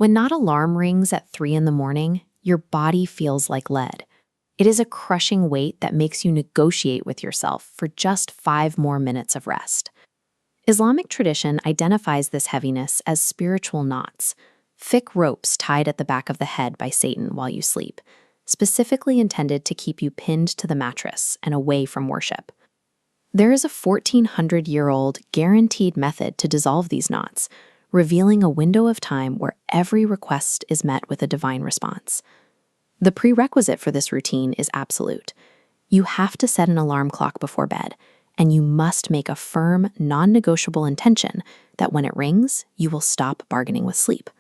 When that alarm rings at 3 in the morning, your body feels like lead. It is a crushing weight that makes you negotiate with yourself for just 5 more minutes of rest. Islamic tradition identifies this heaviness as spiritual knots, thick ropes tied at the back of the head by Satan while you sleep, specifically intended to keep you pinned to the mattress and away from worship. There is a 1,400-year-old guaranteed method to dissolve these knots, revealing a window of time where every request is met with a divine response. The prerequisite for this routine is absolute. You have to set an alarm clock before bed, and you must make a firm, non-negotiable intention that when it rings, you will stop bargaining with sleep.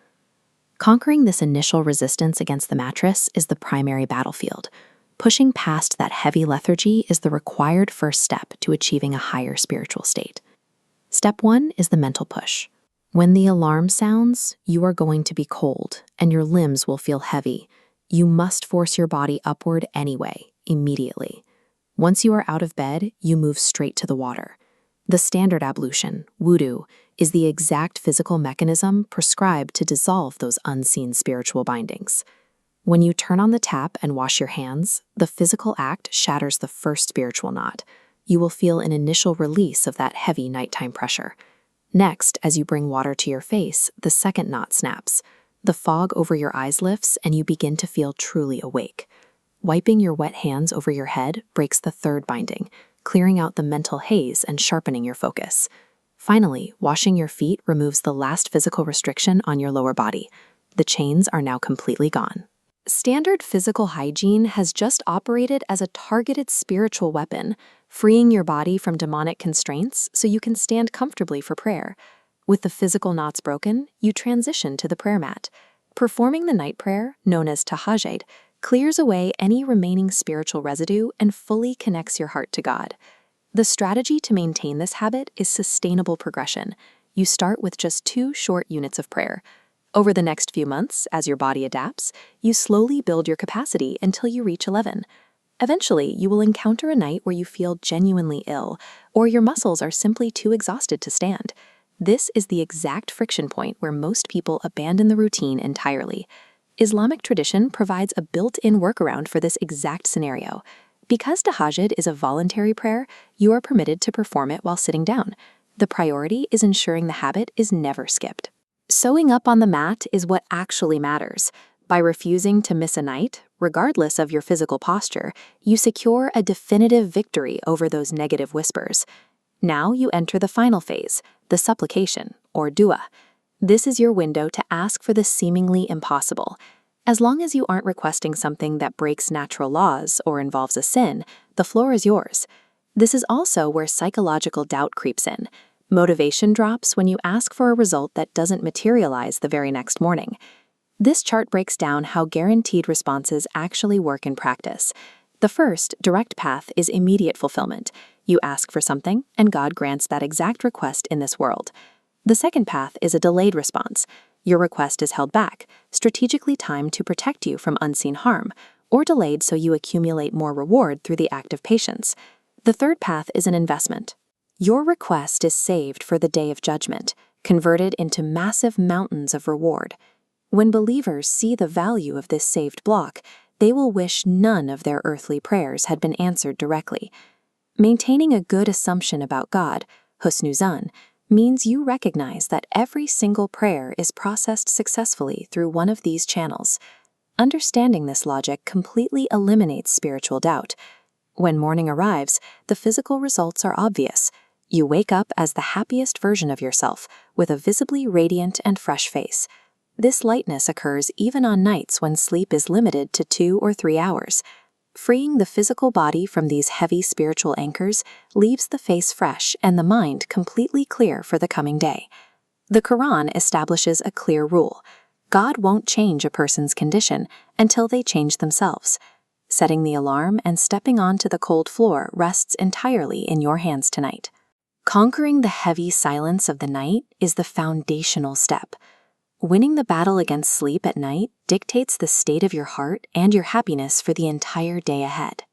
Conquering this initial resistance against the mattress is the primary battlefield. Pushing past that heavy lethargy is the required first step to achieving a higher spiritual state. Step 1 is the mental push. When the alarm sounds, you are going to be cold, and your limbs will feel heavy. You must force your body upward anyway, immediately. Once you are out of bed, you move straight to the water. The standard ablution, wudu, is the exact physical mechanism prescribed to dissolve those unseen spiritual bindings. When you turn on the tap and wash your hands, the physical act shatters the first spiritual knot. You will feel an initial release of that heavy nighttime pressure. Next, as you bring water to your face, the second knot snaps. The fog over your eyes lifts and you begin to feel truly awake. Wiping your wet hands over your head breaks the third binding, clearing out the mental haze and sharpening your focus. Finally, washing your feet removes the last physical restriction on your lower body. The chains are now completely gone. Standard physical hygiene has just operated as a targeted spiritual weapon, freeing your body from demonic constraints so you can stand comfortably for prayer. With the physical knots broken, you transition to the prayer mat. Performing the night prayer, known as Tahajjud, clears away any remaining spiritual residue and fully connects your heart to God. The strategy to maintain this habit is sustainable progression. You start with just 2 short units of prayer. Over the next few months, as your body adapts, you slowly build your capacity until you reach 11. Eventually, you will encounter a night where you feel genuinely ill, or your muscles are simply too exhausted to stand. This is the exact friction point where most people abandon the routine entirely. Islamic tradition provides a built-in workaround for this exact scenario. Because Tahajjud is a voluntary prayer, you are permitted to perform it while sitting down. The priority is ensuring the habit is never skipped. Sewing up on the mat is what actually matters. By refusing to miss a night, regardless of your physical posture, you secure a definitive victory over those negative whispers. Now you enter the final phase, the supplication, or dua. This is your window to ask for the seemingly impossible. As long as you aren't requesting something that breaks natural laws or involves a sin, the floor is yours. This is also where psychological doubt creeps in. Motivation drops when you ask for a result that doesn't materialize the very next morning. This chart breaks down how guaranteed responses actually work in practice. The first, direct path, is immediate fulfillment. You ask for something, and God grants that exact request in this world. The second path is a delayed response. Your request is held back, strategically timed to protect you from unseen harm, or delayed so you accumulate more reward through the act of patience. The third path is an investment. Your request is saved for the day of judgment, converted into massive mountains of reward. When believers see the value of this saved block, they will wish none of their earthly prayers had been answered directly. Maintaining a good assumption about God, husnu zan, means you recognize that every single prayer is processed successfully through one of these channels. Understanding this logic completely eliminates spiritual doubt. When morning arrives, the physical results are obvious. You wake up as the happiest version of yourself, with a visibly radiant and fresh face. This lightness occurs even on nights when sleep is limited to 2 or 3 hours. Freeing the physical body from these heavy spiritual anchors leaves the face fresh and the mind completely clear for the coming day. The Quran establishes a clear rule. God won't change a person's condition until they change themselves. Setting the alarm and stepping onto the cold floor rests entirely in your hands tonight. Conquering the heavy silence of the night is the foundational step. Winning the battle against sleep at night dictates the state of your heart and your happiness for the entire day ahead.